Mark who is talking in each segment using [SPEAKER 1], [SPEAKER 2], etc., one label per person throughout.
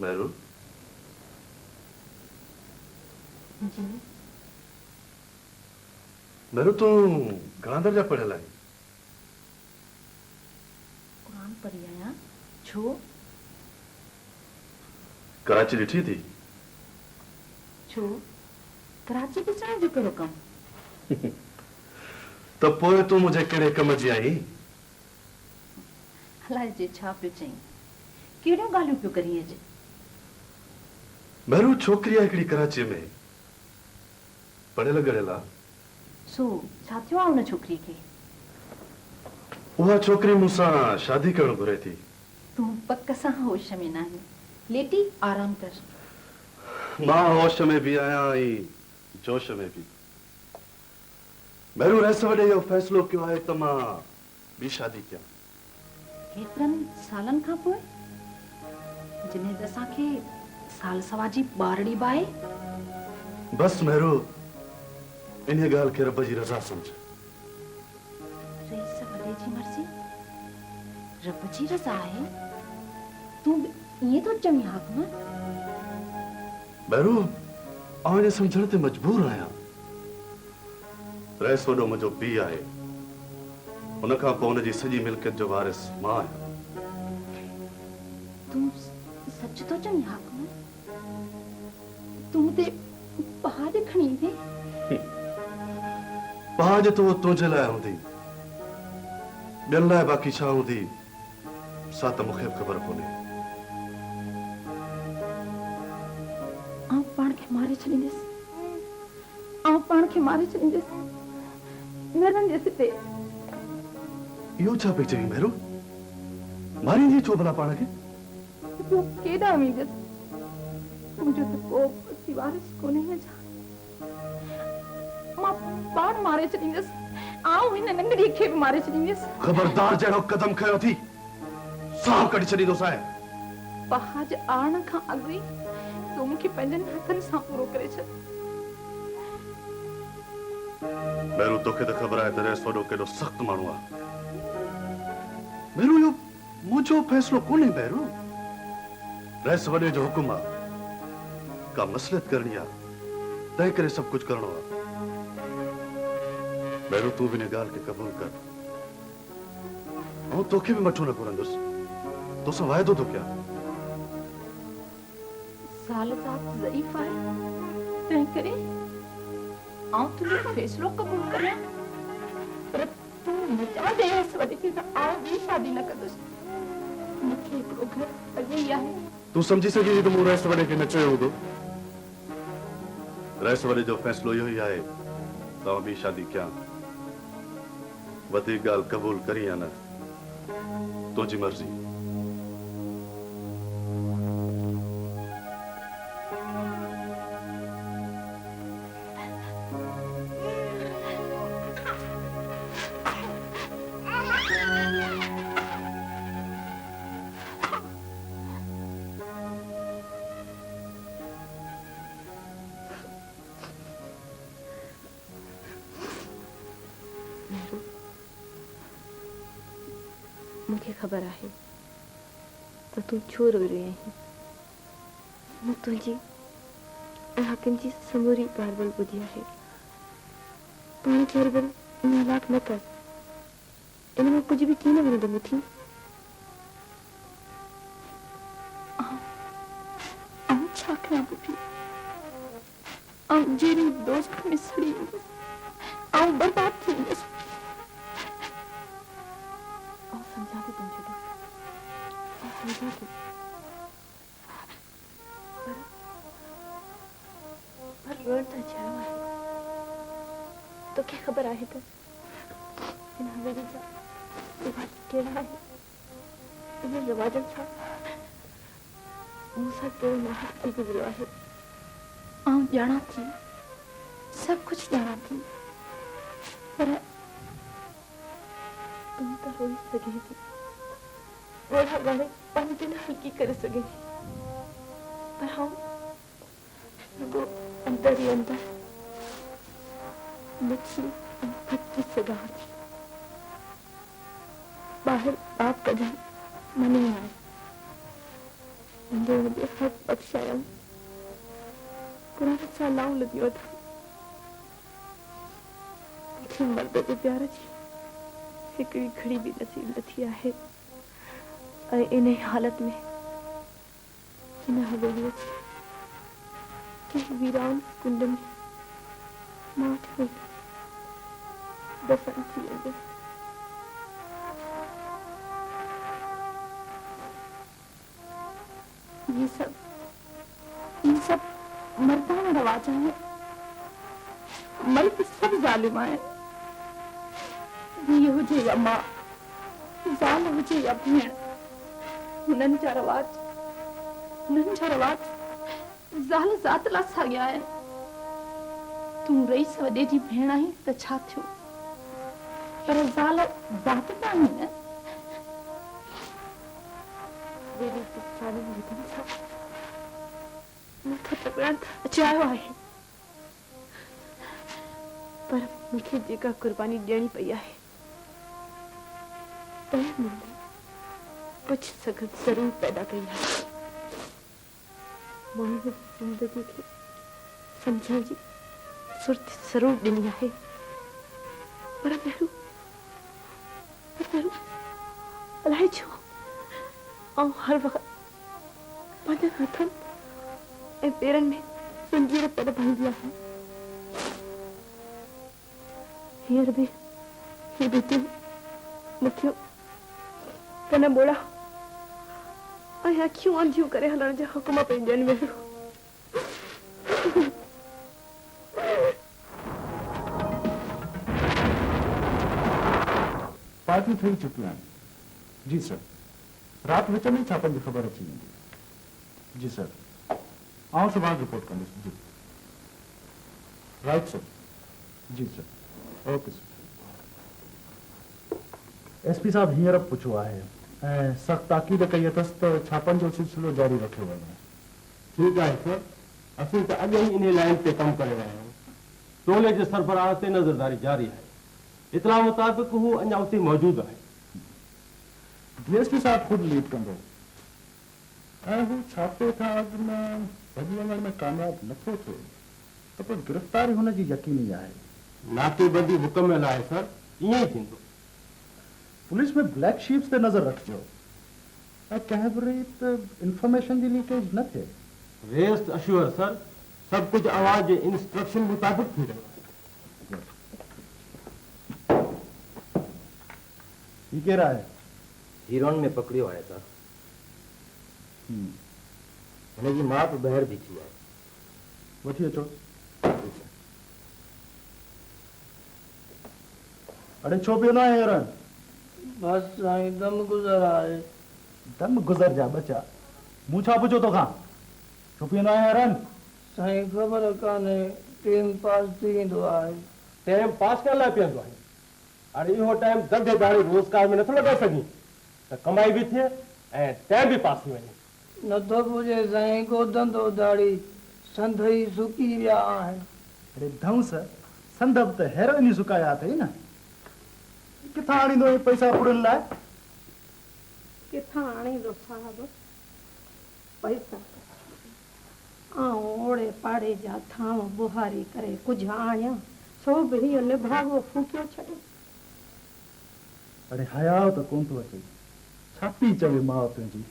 [SPEAKER 1] मेरू
[SPEAKER 2] जी
[SPEAKER 1] मेरू तू घणा दर्जा पढ़ियल आई?
[SPEAKER 2] कुरान पढ़ी आया। छो?
[SPEAKER 1] कराची ॾिठी थी?
[SPEAKER 2] छो? कराची ॾिसण जो कहिड़ो कम?
[SPEAKER 1] त पोइ तूं मुंहिंजे कहिड़े कम जी आई?
[SPEAKER 2] अलाए जे छा पियो चई, कहिड़ियूं ॻाल्हियूं पियो करी अॼु?
[SPEAKER 1] मेरू छोकिरी आहे हिकिड़ी कराची में, पढ़ियल गढ़ियल आहे।
[SPEAKER 2] सो छा थियो आहे उन छोकिरी खे?
[SPEAKER 1] उहा छोकिरी मूंसां शादी करणु घुरे थी।
[SPEAKER 2] तूं पक सां होश में न आहीं। लेटी आराम कर।
[SPEAKER 1] मां होश में भी आहियां ऐं जोश में भी। मेरू रस वॾे इहो फ़ैसिलो कयो आहे त मां ॿी शादी कयां।
[SPEAKER 2] हेतिरनि सालनि खां पोइ जॾहिं त असांखे साल सवा जी ॿारड़ी बाहे?
[SPEAKER 1] बस मेरू इन ॻाल्हि खे रब जी रज़ा सम्झ।
[SPEAKER 2] रईस वॾे जी मर्ज़ी रब जी रज़ा आहे? तूं ईअं थो चवीं हाकम?
[SPEAKER 1] मेरू आउं इन सम्झण ते मजबूर आहियां। रईस वॾो मुंहिंजो पीउ आहे, उन खां पोइ हुनजी सॼी मिल्कियत जो वारिस मां आहियां।
[SPEAKER 2] तूं सच थो चवीं हाकम? तूं मूंते पहाज खणी ईंदे?
[SPEAKER 1] पहाज त उहो तुंहिंजे लाइ हूंदी, ॿियनि लाइ बाक़ी छा हूंदी सा त मूंखे बि ख़बर कोन्हे।
[SPEAKER 2] आउं पाण खे मारे छॾींदसि। आउं पाण खे मारे छॾींदसि। न रंजस ते।
[SPEAKER 1] इहो छा पई चई मेरू? मारींदी छो भला पाण खे?
[SPEAKER 2] तूं केॾां वेंदसि? मुंहिंजो त को बि वारिस कोन्हे छा? मां पाण मारे छॾींदसि। आउं हिन नंढड़ीअ खे बि मारे छॾींदसि।
[SPEAKER 1] ख़बरदार जहिड़ो कदम खयो थी साह कढी छॾींदोसि।
[SPEAKER 2] पहाज आणण खां अॻु ई तूं मूंखे पंहिंजनि हथनि सां पूरो करे छॾ।
[SPEAKER 1] मेरू तोखे त ख़बर आहे त रईस वॾो केॾो सख़्तु माण्हू आहे। मेरू इहो मुंहिंजो फ़ैसिलो कोन्हे। मेरू रईस वॾे जो हुकुम आहे, का मसलियत करणी आहे, तंहिं करे सभु कुझु करणो आहे। मेरू तूं बि इन ॻाल्हि खे क़बूल कर। ऐं तोखे बि मठो न घुरंदुसि, तोसां वाइदो थो कयां।
[SPEAKER 2] सालज़ाद ज़ईफ़ आहे, तंहिं करे आउं तुंहिंजो फ़ैसिलो क़बूल करियां। पर तूं न चवंदे रईस वॾे खे त आउं ॿी शादी न कंदुसि। मूंखे हिकिड़ो घर अॻे ई आहे।
[SPEAKER 1] तूं सम्झी सघी थी त मूं रईस वॾे खे न चयो हूंदो। रईस वॾे जो फ़ैसिलो इहो ई आहे त आउं ॿी शादी कयां। वधीक ॻाल्हि क़बूल करी या न, तुंहिंजी मर्ज़ी।
[SPEAKER 2] मूंखे ख़बर आहे त तूं छो रोई रही आहीं। मूं तुंहिंजी ऐं हाकिम जी समूरी ॻाल्हि ॿुधी आहे। पाण खे हर इन हलाक न कर। इन में कुझु बि कीन वणंदो मिठी। आउं छा कयां पुठी? आउं जहिड़ी दोस्त में सड़ी वेंदसि, आउं बर्बाद थी वेंदसि। समझा थी तुम समझा थी। पर रोड तो छड़ो है। तो क्या खबर आहे त इन हवेली जा रिवाज केड़ा है? इन रिवाजन सां मूंसां कहिड़ो नाहक थी गुज़रियो आहे। आउं ॼाणा थी, सभु कुझु ॼाणा थी, पर तुम तो रोई सघे थी। ॻोढ़ा ॻाढ़े पंहिंजी दिलि हल्की करे सघे थी, पर आउं रुॻो अंदर ई अंदर मुछी ऐं फटकी सघां थी। ॿाहिरि बाप कढणु मञी आहे। मुंहिंजे मुंहिंजे हक़ बख़्शायमि क़ुर सां लाऊं लॻियो था मूंखे मर्द जे प्यार जी हिकिड़ी घड़ी बि नसीब न थी आहे ऐं इन हालत में हिन हवेलीअ जे कंहिं वीरान कुंड में मां वटि दफ़न थी वेंदसि ये सब मर्दाना रवाज है मर्द सब जालिम है धीउ हुजे या मां ज़ाल हुजे या भेण हुननि जा रवाज ज़ाल ज़ात लाइ साॻिया आहिनि तूं रईस वॾे जी भेण आहीं त छा थियो पर ज़ाल ज़ात कान्हे न अचायो आहे पर मूंखे जेका कुर्बानी ॾियणी पई आहे कुछ सख़्त ज़रूर पैदा कई आहे माण्हू ज़िंदगी खे सम्झण जी सुर्त ज़रूर ॾिनी आहे पर पहिरियों अलाए छो ऐं हर वक़्तु पंहिंजनि हथनि ऐं पेरनि में संजीर पैदा भरंदी आहे हींअर बि मुठियूं कन ॿोड़ा ऐं अखियूं अंधियूं करे हलण जा हुकुम पई ॾियनि वेठो
[SPEAKER 3] पार्टी थी चुकियूं आहिनि जी सर राति विच में छापनि जी ख़बर अची वेंदी जी सर आउं सुभाणे रिपोर्ट कंदुसि जी राइट सर जी सर ओके सर एसपी साहब हींअर पुछो आहे ऐं सख़्त ताक़ीद कई अथसि त छापनि जो सिलसिलो जारी रखियो वञे
[SPEAKER 4] ठीकु आहे सर असीं त अॼु ई इन लाइन ते कमु करे रहिया आहियूं टोले जे सरबराह ते नज़रदारी जारी आहे इतला मुताबिक़ हू अञा उते मौजूदु आहे
[SPEAKER 3] डीएसपी साहब ख़ुदि लीड कंदो ऐं हू छापे खां अॻु में भॼी वञण में कामयाब नथो थिए त पोइ गिरफ़्तारी हुनजी यकीनी आहे
[SPEAKER 4] नाकेबंदी मुकमिल आहे सर ईअं ई थींदो
[SPEAKER 3] पुलिस में ब्लैक शीप्स ते नज़र रखिजो ऐं कंहिं बि रीति इंफॉर्मेशन जी लीकेज न थिए
[SPEAKER 4] रेस्ट अश्योर सर सभु कुझु आवाज़ जे इंस्ट्रक्शन मुताबिक़ थी रहियो आहे
[SPEAKER 3] ही केरु आहे
[SPEAKER 5] हीरोन में पकड़ियो आहे सर हिनजी माउ बि ॿाहिरि बीठी आहे
[SPEAKER 3] वठी अचो अड़े छो पियो न आहे हेरन
[SPEAKER 6] बस साईं दम गुज़र आहे
[SPEAKER 3] दम गुज़र जा बचा मूं छा पुछो तोखां छो पियो न आहे हेरन
[SPEAKER 6] साईं ख़बर कान्हे टाइम पास थी वेंदो आहे
[SPEAKER 4] टाइम पास करण लाइ पीअंदो आहे हाणे इहो टाइम धंधे दाड़ी रोज़गार में नथो लॻाए सघीं त कमाई बि थिए ऐं टाइम बि पास थी वञे
[SPEAKER 6] नथो पुॼे साईं को धंधो दाड़ी संदई सुकी विया आहिनि
[SPEAKER 3] अरे धंस संदब त हेरोइन ई सुकाया अथई न किथां आणींदो हे पैसा पुड़नि लाइ
[SPEAKER 7] किथां आणींदो साहब पैसा ओड़े पाड़े जा थाम बुहारी करे कुझु आणिया सो बि हीअ निभागो फूकियो छॾे
[SPEAKER 3] अरे हयाव त कोन थो अचे छा पई चवे माउ तुंहिंजी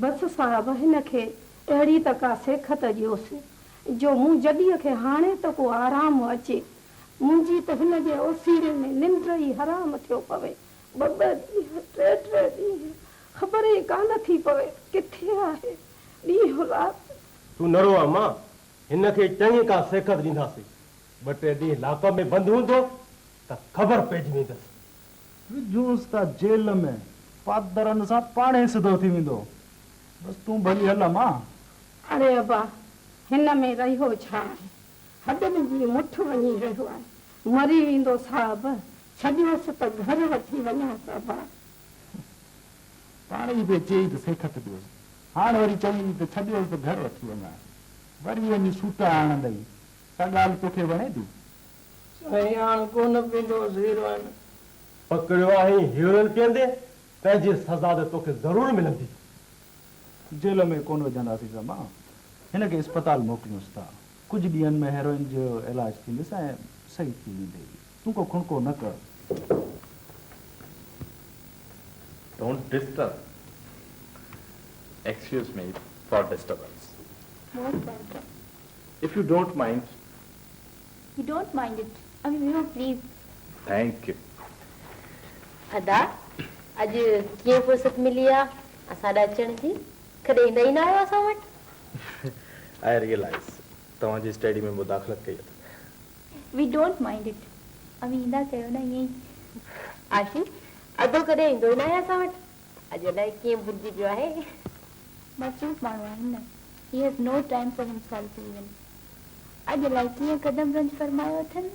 [SPEAKER 7] बसि साहब हिनखे अहिड़ी त का सेखत ॾियोसि जो मूं जॾीअ खे हाणे त को आराम अचे मुंहिंजी त हिनजे ओसीरे में निंड ई हराम थियो पवे ॿ ॾींहं टे ॾींहं ख़बर ई कान थी पवे किथे आहे ॾींहुं राति
[SPEAKER 4] तूं न रो अम्मा हिनखे चङी का सेखत ॾींदासीं 2-3 ॾींहं लाकअप में बंदि हूंदो त ख़बर पइजी वेंदसि
[SPEAKER 3] विझूंसि त जेल में पादरनि सां पाणे सिधो थी वेंदो बसि तूं भली हल मां
[SPEAKER 7] अरे अबा हिन में रहियो छा आहे हॾनि जी मुठ वञी रहियो आहे मरी वेंदो साहब छॾियोसि त घर वठी वञा अबा
[SPEAKER 3] पाणे ई बि चई त सेखत ॾियोसि हाणे वरी चई त छॾियोसि त घर वठी वञा वरी वञी सूटा आणंदई सा ॻाल्हि तोखे वणे थी
[SPEAKER 6] साईं हाणे कोन पींदोसि हीरोइन
[SPEAKER 4] पकड़ियो आहे हीरोइन पीअंदे पंहिंजी सज़ा त तोखे ज़रूरु मिलंदी
[SPEAKER 3] जेल में कोन विझंदासीं समा हिन खे अस्पताल मोकिलियूंसि था कुछ ॾींहंनि में हेरोइन जो इलाज थींदुसि ऐं सही थी वेंदी तूं को खुणको न कर
[SPEAKER 8] Don't disturb. Excuse me for disturbance.
[SPEAKER 2] Most welcome.
[SPEAKER 8] If you don't mind,
[SPEAKER 2] You don't mind it. I mean, you know, please.
[SPEAKER 8] thank you.
[SPEAKER 9] अदा अॼु कीअं फुर्सत मिली आहे असां ॾे अचण जी कॾहिं ईंदा ई न आहियो असां वटि
[SPEAKER 8] I realize तव्हांजी स्टडी में मुदाख़लत कई अथव।
[SPEAKER 2] We don't mind it. I mean, ईंदा कयो न ईअं ई.
[SPEAKER 9] आशू अदो कॾहिं ईंदो ई न आहे असां वटि अॼु अलाए कीअं भुलिजी पियो आहे
[SPEAKER 2] मसरूफ़ माण्हू आहिनि न. He has no time for himself even. अॼु अलाए कीअं कदम रंज फरमायो अथनि.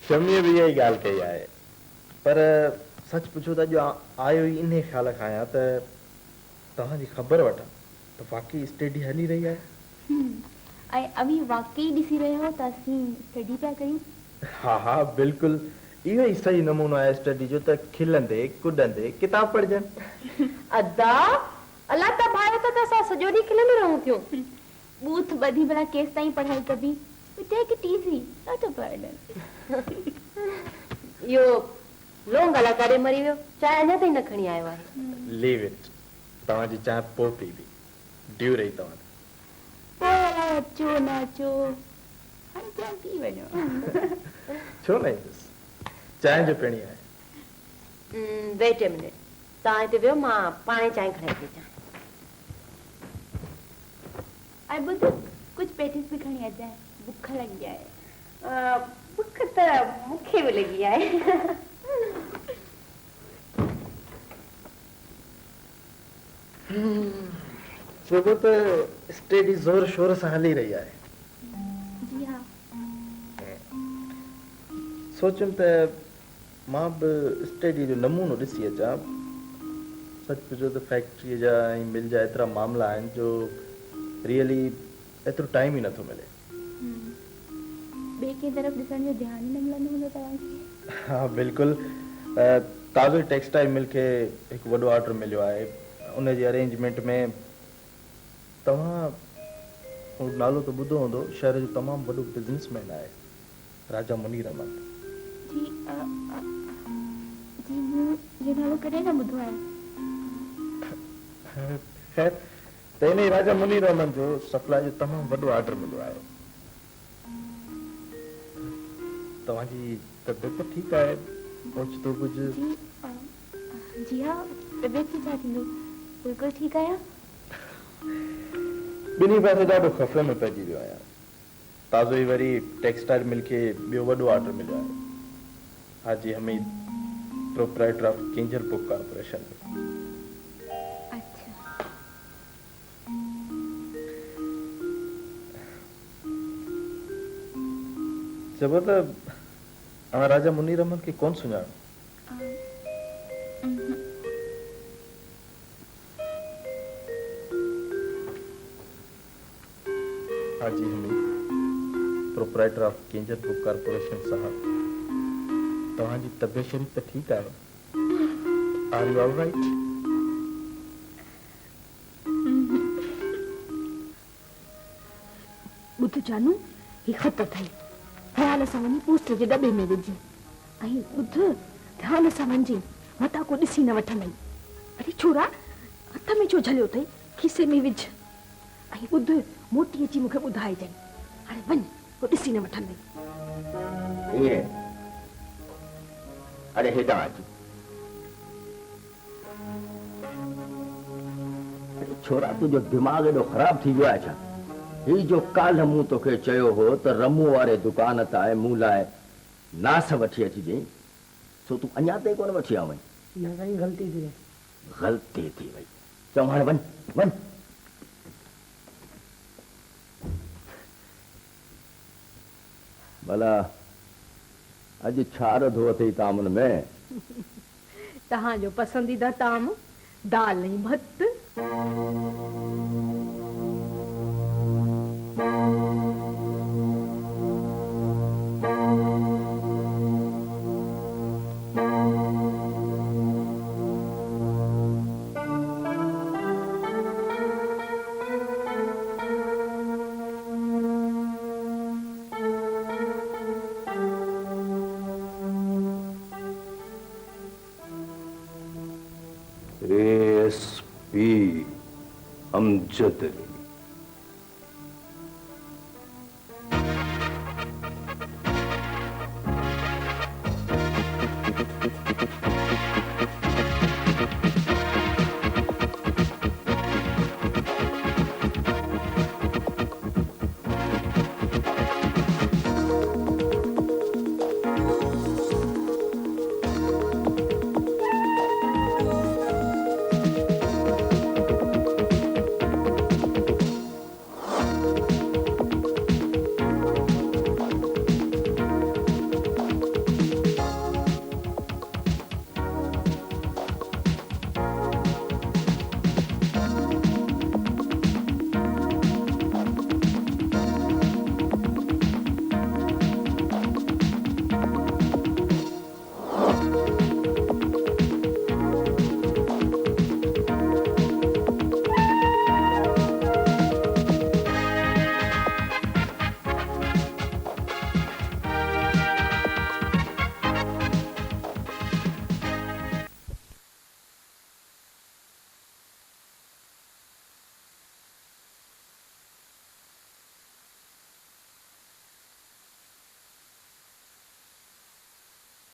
[SPEAKER 8] शमीअ बि इहा ई ॻाल्हि कई आहे पर सच पुछो त अॼु आयो ई इन ख़्याल खां आहियां त तव्हांजी ख़बर वठां त वाक़ई स्टडी हली रही आहे।
[SPEAKER 2] ऐं अभी वाकई ॾिसी रहियो त असीं स्टडी पिया कयूं.
[SPEAKER 8] हा हा बिल्कुलु इहो ई सही नमूनो आहे स्टडी जो त खिलंदे कुॾंदे किताब पढ़जनि।
[SPEAKER 9] अदा अलाह त भाई त असां सॼो ॾींहुं खिलंदे रहूं थियूं।
[SPEAKER 2] बूथ ॿधी भला केसि ताईं पढ़ाई कबी. We take it easy, not a burden.
[SPEAKER 9] इहो लोंग अला करे मरी वियो चाहे अञा ताईं न खणी आयो आहे।
[SPEAKER 8] लीव इट तव्हांजी चांहि पोइ पीबी ड्यू रही तव्हां
[SPEAKER 2] पोइ अलाए अचो न अचो हाणे चांहि पी वञो.
[SPEAKER 8] छो न ईंदुसि चांहि जो पीणी आहे।
[SPEAKER 9] वेट ए मिनट तव्हां हिते वियो मां पाणे चांहि खणाए थी अचां।
[SPEAKER 2] ऐं ॿुध कुझु पेटिस बि खणी अचाए बुख लॻी आहे.
[SPEAKER 9] बुख त मूंखे बि लॻी आहे।
[SPEAKER 8] सुबुह त स्टडी ज़ोर शोर सां हली रही आहे।
[SPEAKER 2] जी हा.
[SPEAKER 8] सोचियुमि त मां बि स्टडी जो नमूनो ॾिसी अचां। सच पुछो त फैक्ट्रीअ जा ऐं मिल जा एतिरा मामला आहिनि जो रियली एतिरो टाइम ई नथो मिले।
[SPEAKER 2] ॿिए कंहिं तरफ़ ॾिसण जो ध्यानु ई न मिलंदो हूंदो तव्हांखे.
[SPEAKER 8] हा बिल्कुलु ताज़ो टेक्सटाइल मिल खे हिकु वॾो ऑर्डर मिलियो आहे उन जी अरेंजमेंट में तव्हां नालो त ॿुधो हूंदो शहर जो तमामु वॾो बिज़नेसमैन आहे राजा मुनीर अहमद।
[SPEAKER 2] जी जी मूं इहो नालो कॾहिं न ॿुधो आहे.
[SPEAKER 8] ख़ैर त इन राजा मुनीर अहमद जो सप्लाई जो तमामु वॾो ऑर्डर मिलियो आहे। तव्हांजी तबियत ठीकु आहे ओचितो कुझु?
[SPEAKER 2] जी हा तबियत छा थींदो बिल्कुलु ठीकु आहियां.
[SPEAKER 8] ॿिन्ही पासे ॾाढो खफ़े में पइजी वियो आहियां। ताज़ो ई वरी टेक्सटाइल मिल खे ॿियो वॾो ऑर्डर मिलियो आहे Haji Hamid proprietor of Kinjhar book corporation में।
[SPEAKER 2] अच्छा.
[SPEAKER 8] चबो त राजा मुनीर अहमद खे कोन सुञाणो? Haji Hamid proprietor of Kinjhar book corporation साहब तव्हांजी तबियत शरीफ़ त ठीकु आहे? Are you all right?
[SPEAKER 7] ॿुध जानू ही ख़त अथई ध्यान सां वञी पोस्ट जे दॿे में विझ ऐं ॿुध ध्यान सां वञे मथां को ॾिसी न वठंदई. अरे छोरा हथ में छो झलियो अथई खीसे में विझ ऐं ॿुध मोटी अची मूंखे ॿुधाइजांइ. हाणे वञ को ॾिसी न वठंदई.
[SPEAKER 5] ईअं अरे हेॾां अच छोरा तुंहिंजो दिमाग़ एॾो ख़राब थी वियो आहे छा? ही जो काल्ह मूं तोखे चयो हो त रमू वारे दुकान तां मूं लाइ नास वठी अचिजांइ सो तूं अञा ताईं कोन वठी आयो आहीं.
[SPEAKER 6] न साईं ग़लती थी वई.
[SPEAKER 5] ग़लती थी वई चओ हाणे वञ वञ. भला अॼु छा रधो अथई तामुन में?
[SPEAKER 7] तव्हांजो पसंदीदा ताम दाल ऐं भत.
[SPEAKER 10] इज्जत ॾिनी।